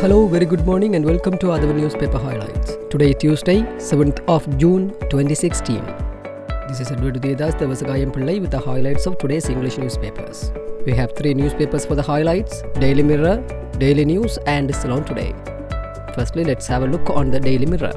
Hello, very good morning and welcome to Athavan newspaper highlights. Today Tuesday, 7th of June 2016. This is Edward Dedas, Devasagayam Pillai with the highlights of today's English newspapers. We have three newspapers for the highlights: Daily Mirror, Daily News and Ceylon Today. Firstly, let's have a look on the Daily Mirror.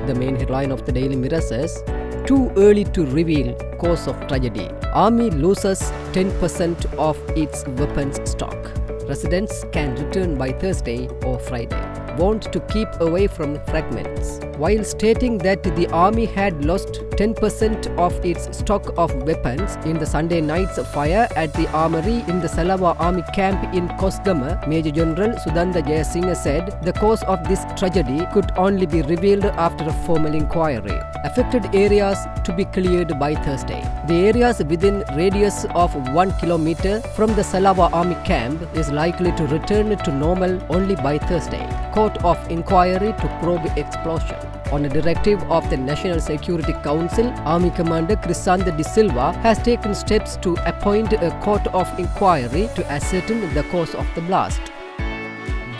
The main headline of the Daily Mirror says, "Too early to reveal cause of tragedy. Army loses 10% of its weapons stock. Residents can return by Thursday or Friday. Want to keep away from fragments." While stating that the army had lost 10% of its stock of weapons in the Sunday night's fire at the armory in the Salawa Army camp in Kosgama, Major General Sudanda Jayasinghe said the cause of this tragedy could only be revealed after a formal inquiry. Affected areas to be cleared by Thursday. The areas within radius of 1 kilometer from the Salawa Army camp is likely to return to normal only by Thursday. Court of inquiry to probe explosion. On a directive of the National Security Council, Army Commander Crisanta de Silva has taken steps to appoint a court of inquiry to ascertain the cause of the blast.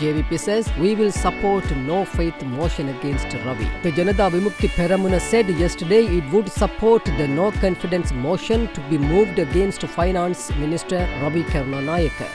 JVP says, "We will support no-faith motion against Ravi." The Janata Vimukti Peramuna said yesterday it would support the no-confidence motion to be moved against Finance Minister Ravi Karunanayake.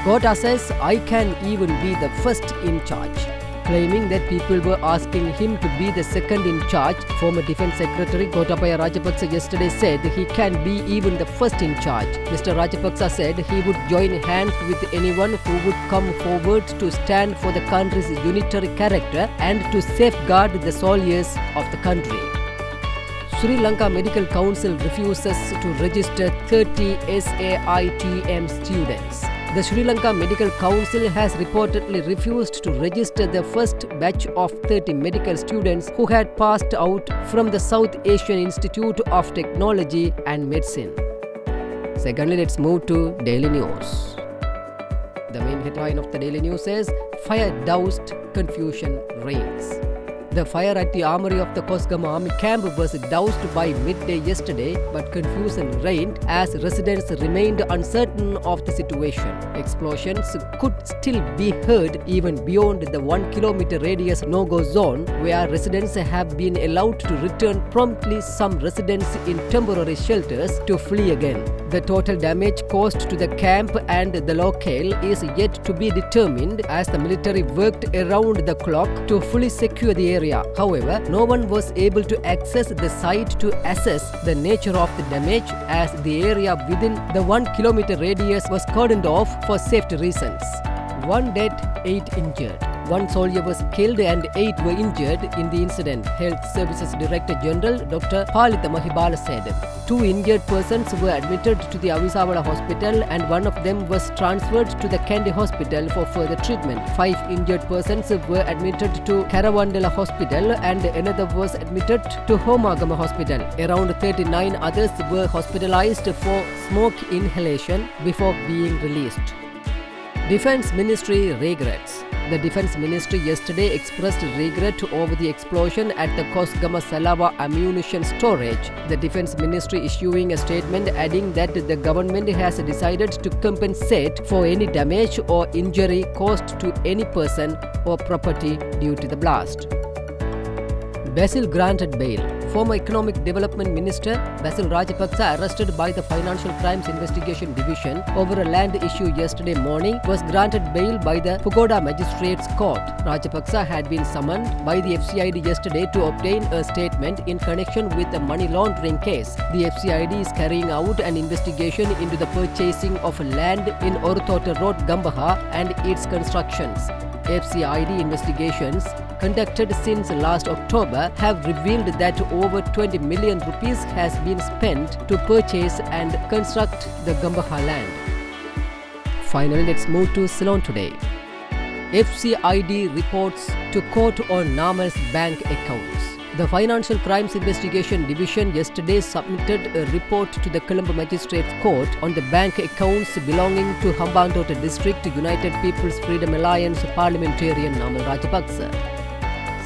Gota says, "I can even be the first in charge." Claiming that people were asking him to be the second in charge, former Defence Secretary Gotabaya Rajapaksa yesterday said he can be even the first in charge. Mr. Rajapaksa said he would join hands with anyone who would come forward to stand for the country's unitary character and to safeguard the soldiers of the country. Sri Lanka Medical Council refuses to register 30 SAITM students. The Sri Lanka Medical Council has reportedly refused to register the first batch of 30 medical students who had passed out from the South Asian Institute of Technology and Medicine. Secondly, let's move to Daily News. The main headline of the Daily News says, "Fire doused, confusion reigns." The fire at the armory of the Kosgama Army camp was doused by midday yesterday, but confusion reigned as residents remained uncertain of the situation. Explosions could still be heard even beyond the 1 kilometer radius no-go zone, where residents have been allowed to return promptly. Some residents in temporary shelters to flee again. The total damage caused to the camp and the locale is yet to be determined, as the military worked around the clock to fully secure the area. However, no one was able to access the site to assess the nature of the damage, as the area within the 1 kilometer radius was cordoned off for safety reasons. 1 dead, 8 injured. 1 soldier was killed and 8 were injured in the incident, Health Services Director General Dr. Palitha Mahibala said. 2 injured persons were admitted to the Avisawala Hospital and one of them was transferred to the Kandy Hospital for further treatment. 5 injured persons were admitted to Karawandala Hospital and another was admitted to Homagama Hospital. Around 39 others were hospitalized for smoke inhalation before being released. Defence Ministry regrets. The Defence Ministry yesterday expressed regret over the explosion at the Kosgama Salawa ammunition storage. The Defence Ministry issuing a statement adding that the government has decided to compensate for any damage or injury caused to any person or property due to the blast. Basil granted bail. Former Economic Development Minister Basil Rajapaksa, arrested by the Financial Crimes Investigation Division over a land issue yesterday morning, was granted bail by the Pagoda Magistrates Court. Rajapaksa had been summoned by the FCID yesterday to obtain a statement in connection with a money laundering case. The FCID is carrying out an investigation into the purchasing of land in Orthota Road, Gambaha and its constructions. FCID investigations conducted since last October have revealed that over 20 million rupees has been spent to purchase and construct the Gambaha land. Finally, let's move to Ceylon Today. FCID reports to court on Namal's bank accounts. The Financial Crimes Investigation Division yesterday submitted a report to the Colombo Magistrates Court on the bank accounts belonging to Hambantota District United People's Freedom Alliance parliamentarian Namal Rajapaksa.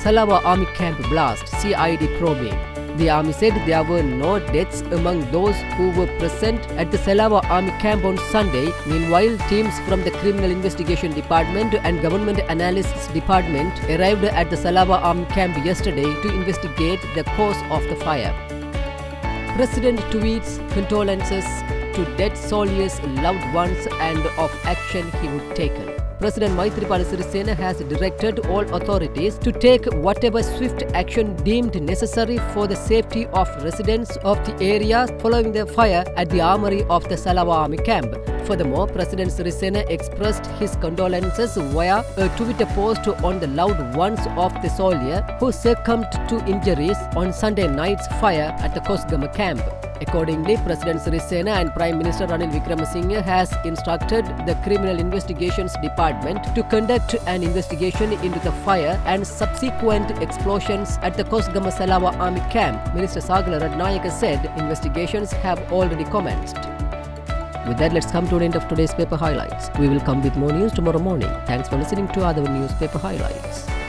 Salawa Army Camp blast, CID probing. The army said there were no deaths among those who were present at the Salawa Army camp on Sunday. Meanwhile, teams from the Criminal Investigation Department and Government Analysis Department arrived at the Salawa Army camp yesterday to investigate the cause of the fire. President tweets condolences to dead soldiers, loved ones and of action he would take. President Maithripala Sirisena has directed all authorities to take whatever swift action deemed necessary for the safety of residents of the area following the fire at the armory of the Salawa Army camp. Furthermore, President Sirisena expressed his condolences via a Twitter post on the loved ones of the soldier who succumbed to injuries on Sunday night's fire at the Kosgama camp. Accordingly, President Sirisena and Prime Minister Ranil Wickremesinghe has instructed the Criminal Investigations Department to conduct an investigation into the fire and subsequent explosions at the Kosgama Salawa Army camp. Minister Sagala Ratnayaka said investigations have already commenced. With that, let's come to an end of today's paper highlights. We will come with more news tomorrow morning. Thanks for listening to Athavan Newspaper Highlights.